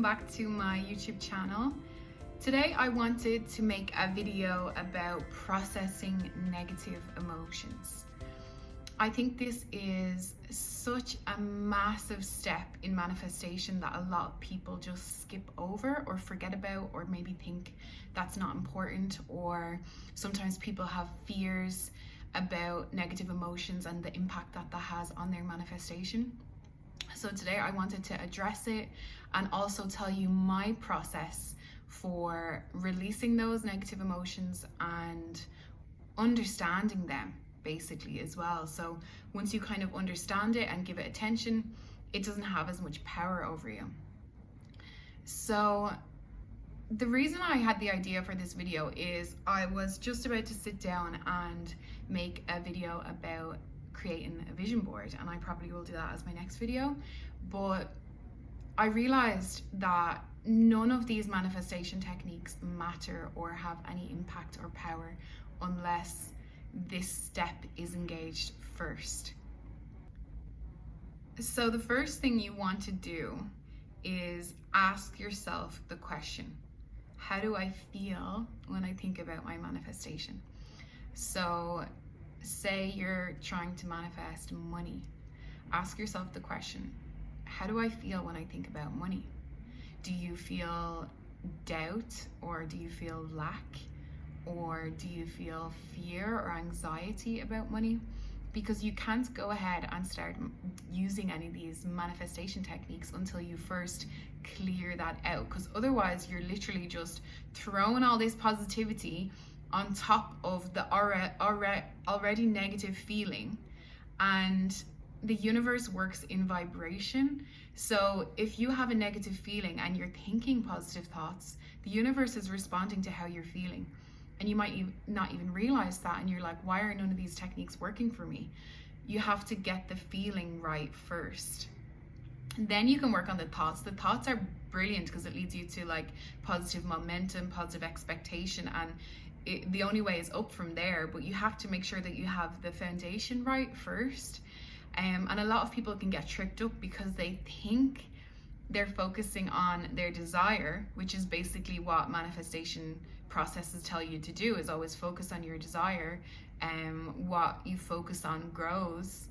welcome back to my YouTube channel. Today I wanted to make a video about processing negative emotions. I think this is such a massive step in manifestation that a lot of people just skip over or forget about, or maybe think that's not important, or sometimes people have fears about negative emotions and the impact that that has on their manifestation. So today I wanted to address it and also tell you my process for releasing those negative emotions and understanding them basically as well. So once you kind of understand it and give it attention, it doesn't have as much power over you. So the reason I had the idea for this video is I was just about to sit down and make a video about creating a vision board, and I probably will do that as my next video, but I realized that none of these manifestation techniques matter or have any impact or power unless this step is engaged first. So the first thing you want to do is ask yourself the question, how do I feel when I think about my manifestation? So say you're trying to manifest money. Ask yourself the question, how do I feel when I think about money? Do you feel doubt, or do you feel lack, or do you feel fear or anxiety about money? Because you can't go ahead and start using any of these manifestation techniques until you first clear that out, because otherwise you're literally just throwing all this positivity on top of the already negative feeling. And the universe works in vibration. So if you have a negative feeling and you're thinking positive thoughts, the universe is responding to how you're feeling. And you might not even realize that, and you're like, why are none of these techniques working for me? You have to get the feeling right first. And then you can work on the thoughts. The thoughts are brilliant because it leads you to like positive momentum, positive expectation, and the only way is up from there. But you have to make sure that you have the foundation right first. And a lot of people can get tricked up because they think they're focusing on their desire, which is basically what manifestation processes tell you to do, is always focus on your desire. What you focus on grows.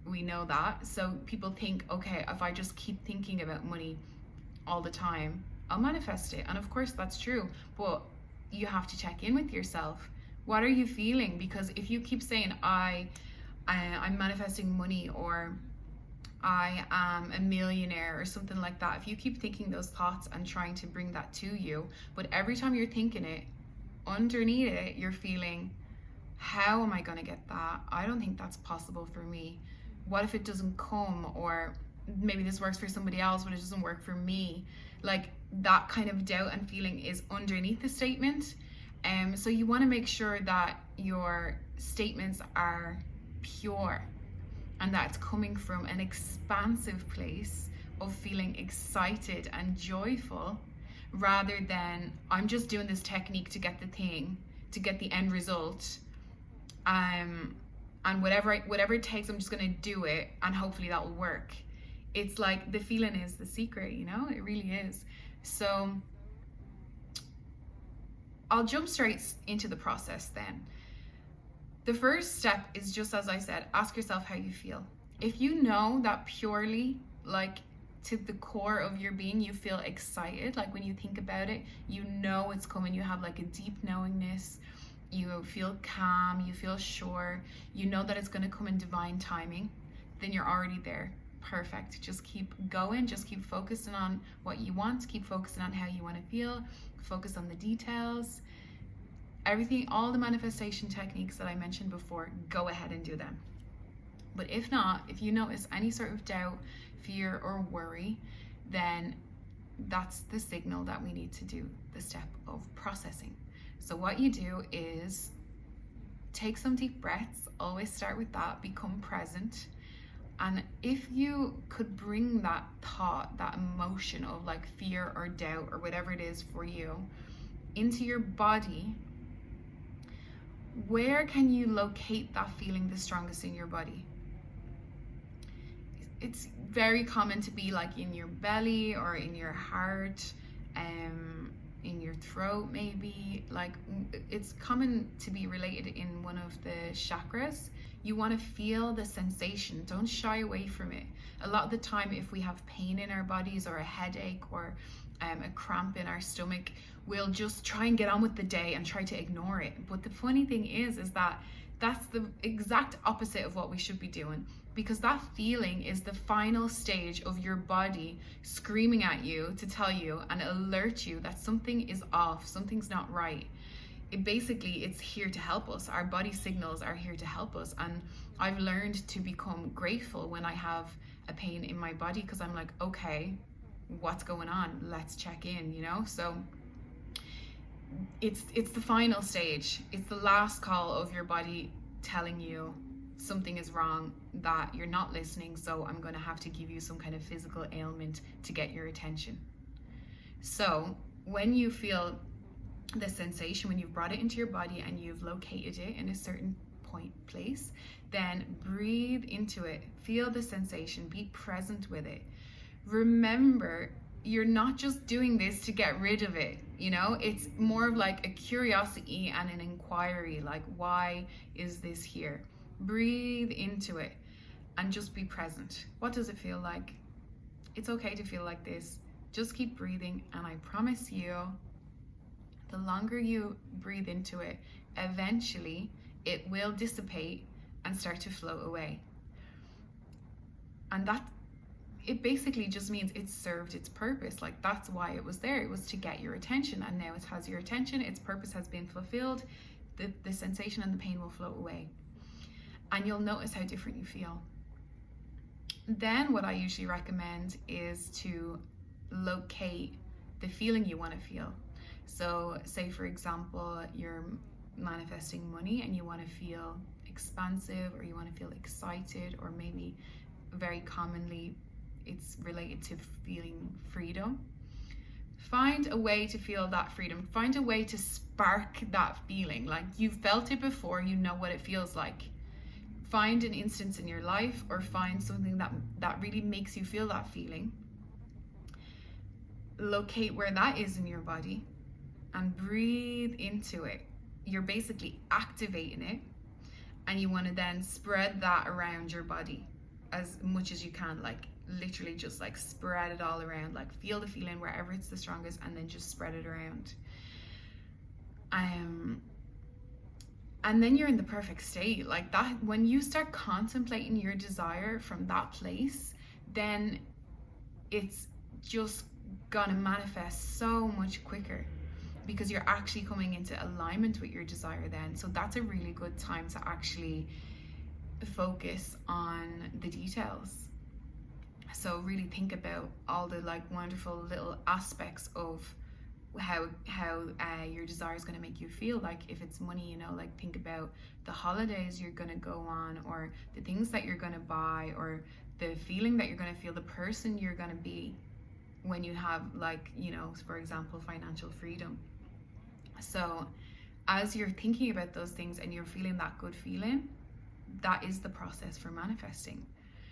We know that. So people think, okay, if I just keep thinking about money all the time, I'll manifest it. And of course that's true, but you have to check in with yourself. What are you feeling? Because if you keep saying I'm manifesting money, or I am a millionaire, or something like that, if you keep thinking those thoughts and trying to bring that to you, but every time you're thinking it, underneath it you're feeling, how am I going to get that? I don't think that's possible for me. What if it doesn't come? Or maybe this works for somebody else but it doesn't work for me. Like that kind of doubt and feeling is underneath the statement. So you want to make sure that your statements are pure and that it's coming from an expansive place of feeling excited and joyful, rather than I'm just doing this technique to get the thing, to get the end result, and whatever it takes, I'm just going to do it and hopefully that will work. It's like the feeling is the secret, you know, it really is. So I'll jump straight into the process then. The first step is just as I said, ask yourself how you feel. If you know that purely, like to the core of your being, you feel excited, like when you think about it, you know it's coming, you have like a deep knowingness, you feel calm, you feel sure, you know that it's going to come in divine timing, then you're already there. Perfect. Just keep going, just keep focusing on what you want, keep focusing on how you want to feel, focus on the details. Everything, all the manifestation techniques that I mentioned before, go ahead and do them. But if not, if you notice any sort of doubt, fear, or worry, then that's the signal that we need to do the step of processing. So what you do is take some deep breaths, always start with that, become present. And if you could bring that thought, that emotion of like fear or doubt or whatever it is for you into your body, where can you locate that feeling the strongest in your body? it's very common to be like in your belly or in your heart, in your throat maybe. Like it's common to be related in one of the chakras. You want to feel the sensation. Don't shy away from it. A lot of the time, if we have pain in our bodies or a headache or a cramp in our stomach, we'll just try and get on with the day and try to ignore it. But the funny thing is that that's the exact opposite of what we should be doing, because that feeling is the final stage of your body screaming at you to tell you and alert you that something is off, something's not right. It's here to help us. Our body signals are here to help us. And I've learned to become grateful when I have a pain in my body, because I'm like, okay, what's going on? Let's check in, So it's the final stage. It's the last call of your body telling you something is wrong, that you're not listening, so I'm going to have to give you some kind of physical ailment to get your attention. So when you feel the sensation, when you've brought it into your body and you've located it in a certain place, then breathe into it, feel the sensation, be present with it. Remember, you're not just doing this to get rid of it, it's more of like a curiosity and an inquiry, like, why is this here? Breathe into it and just be present. What does it feel like? It's okay to feel like this. Just keep breathing, and I promise you, the longer you breathe into it, eventually it will dissipate and start to float away. And that, it basically just means it served its purpose. Like, that's why it was there. It was to get your attention, and now it has your attention. Its purpose has been fulfilled. The sensation and the pain will float away. And you'll notice how different you feel. Then what I usually recommend is to locate the feeling you want to feel. So say, for example, you're manifesting money and you want to feel expansive, or you want to feel excited, or maybe very commonly it's related to feeling freedom. Find a way to feel that freedom. Find a way to spark that feeling. Like, you've felt it before, you know what it feels like. Find an instance in your life, or find something that really makes you feel that feeling. Locate where that is in your body and breathe into it. You're basically activating it, and you want to then spread that around your body as much as you can. Like, literally just like spread it all around. Like, feel the feeling wherever it's the strongest, and then just spread it around. And then you're in the perfect state. Like that, when you start contemplating your desire from that place, then it's just gonna manifest so much quicker, because you're actually coming into alignment with your desire then. So that's a really good time to actually focus on the details. So really think about all the like wonderful little aspects of how your desire is going to make you feel. Like, if it's money, like, think about the holidays you're going to go on, or the things that you're going to buy, or the feeling that you're going to feel, the person you're going to be when you have, like, for example, financial freedom. So as you're thinking about those things and you're feeling that good feeling, that is the process for manifesting.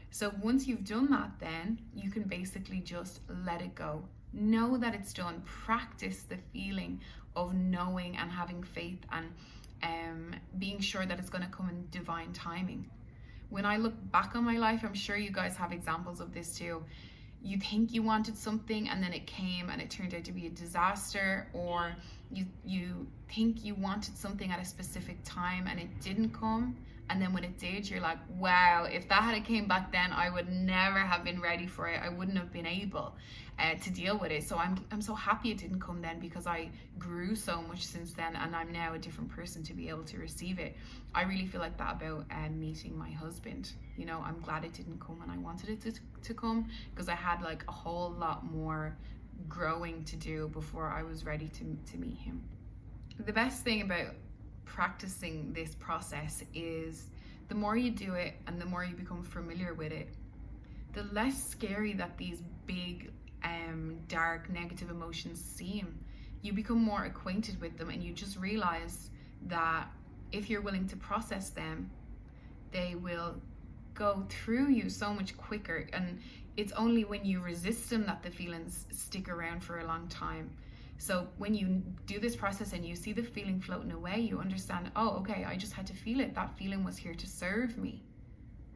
So once you've done that, then you can basically just let it go. Know that it's done. Practice the feeling of knowing and having faith, and being sure that it's going to come in divine timing. When I look back on my life, I'm sure you guys have examples of this too. You think you wanted something, and then it came and it turned out to be a disaster, or you think you wanted something at a specific time and it didn't come, and then when it did, you're like, wow, if that had came back then, I would never have been ready for it. I wouldn't have been able to deal with it. So I'm so happy it didn't come then, because I grew so much since then, and I'm now a different person to be able to receive it. I really feel like that about meeting my husband. I'm glad it didn't come when I wanted it to come, because I had like a whole lot more growing to do before I was ready to meet him. The best thing about practicing this process is the more you do it and the more you become familiar with it, the less scary that these big dark negative emotions seem. You become more acquainted with them, and you just realize that if you're willing to process them, they will go through you so much quicker, and it's only when you resist them that the feelings stick around for a long time. So when you do this process and you see the feeling floating away, you understand, oh, okay, I just had to feel it. That feeling was here to serve me.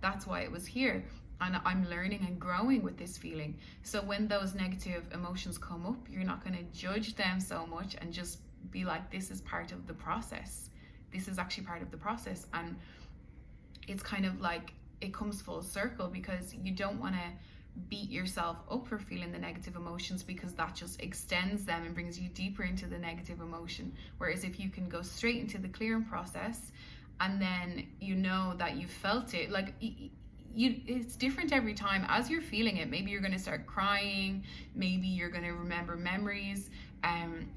That's why it was here. And I'm learning and growing with this feeling. So when those negative emotions come up, you're not going to judge them so much and just be like, this is part of the process. This is actually part of the process. And it's kind of like it comes full circle, because you don't want to beat yourself up for feeling the negative emotions, because that just extends them and brings you deeper into the negative emotion. Whereas if you can go straight into the clearing process, and then you know that you felt it, like it's different every time. As you're feeling it, maybe you're going to start crying, maybe you're going to remember memories.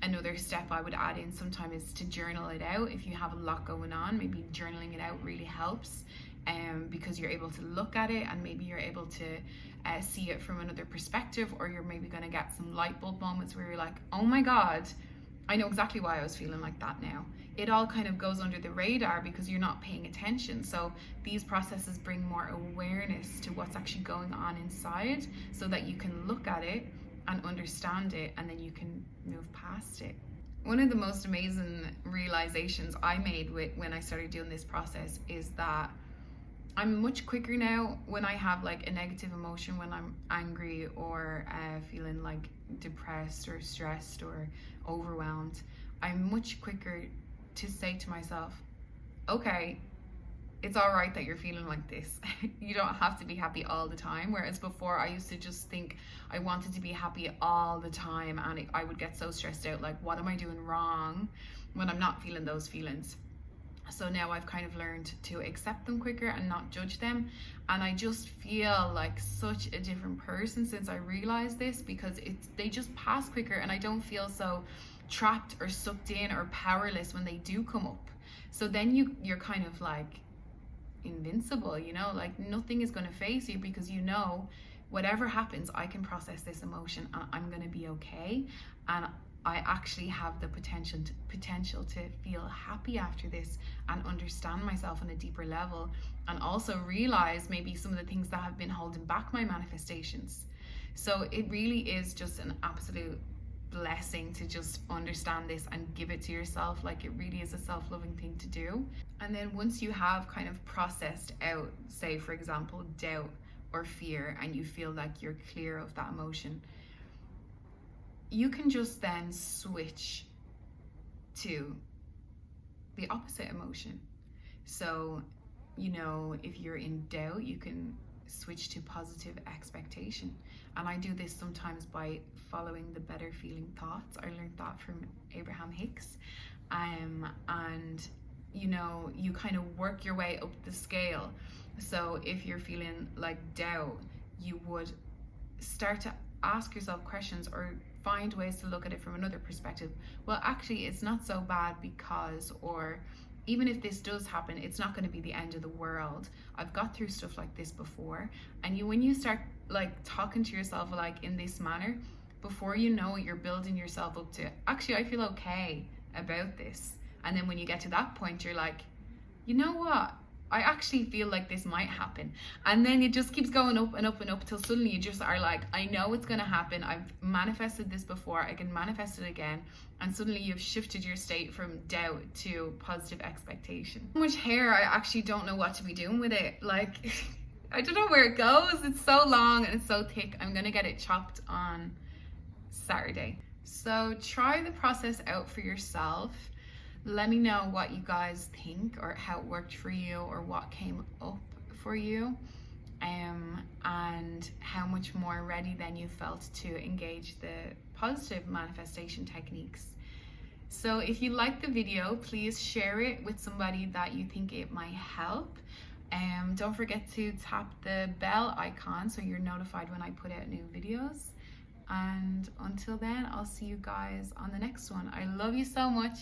Another step I would add in sometimes is to journal it out. If you have a lot going on, maybe journaling it out really helps, because you're able to look at it, and maybe you're able to see it from another perspective, or you're maybe going to get some light bulb moments where you're like, oh my God, I know exactly why I was feeling like that now. It all kind of goes under the radar because you're not paying attention. So these processes bring more awareness to what's actually going on inside, so that you can look at it and understand it, and then you can move past it. One of the most amazing realizations I made when I started doing this process is that I'm much quicker now when I have like a negative emotion, when I'm angry or feeling like depressed or stressed or overwhelmed. I'm much quicker to say to myself, okay, it's all right that you're feeling like this. You don't have to be happy all the time. Whereas before, I used to just think I wanted to be happy all the time, and I would get so stressed out, like, what am I doing wrong when I'm not feeling those feelings? So now I've kind of learned to accept them quicker and not judge them. And I just feel like such a different person since I realized this, because they just pass quicker, and I don't feel so trapped or sucked in or powerless when they do come up. So then you're kind of like invincible, you know, like nothing is going to faze you, because you know, whatever happens, I can process this emotion and I'm going to be okay. And I actually have the potential to feel happy after this, and understand myself on a deeper level, and also realize maybe some of the things that have been holding back my manifestations. So it really is just an absolute blessing to just understand this and give it to yourself. Like, it really is a self-loving thing to do. And then once you have kind of processed out, say for example, doubt or fear, and you feel like you're clear of that emotion, you can just then switch to the opposite emotion. So, you know, if you're in doubt, you can switch to positive expectation. And I do this sometimes by following the better feeling thoughts. I learned that from Abraham Hicks. And, you know, you kind of work your way up the scale. So if you're feeling like doubt, you would start to ask yourself questions, or find ways to look at it from another perspective. Well, actually, it's not so bad because, or even if this does happen, it's not going to be the end of the world. I've got through stuff like this before. And when you start like talking to yourself like in this manner, before you know it, you're building yourself up to, actually, I feel okay about this. And then when you get to that point, you're like, you know what? I actually feel like this might happen. And then it just keeps going up and up and up till suddenly you just are like, I know it's going to happen. I've manifested this before. I can manifest it again. And suddenly you've shifted your state from doubt to positive expectation. So much hair, I actually don't know what to be doing with it. Like, I don't know where it goes. It's so long and it's so thick. I'm going to get it chopped on Saturday. So try the process out for yourself. Let me know what you guys think, or how it worked for you, or what came up for you, and how much more ready then you felt to engage the positive manifestation techniques. So if you like the video, please share it with somebody that you think it might help. Don't forget to tap the bell icon so you're notified when I put out new videos. And until then, I'll see you guys on the next one. I love you so much.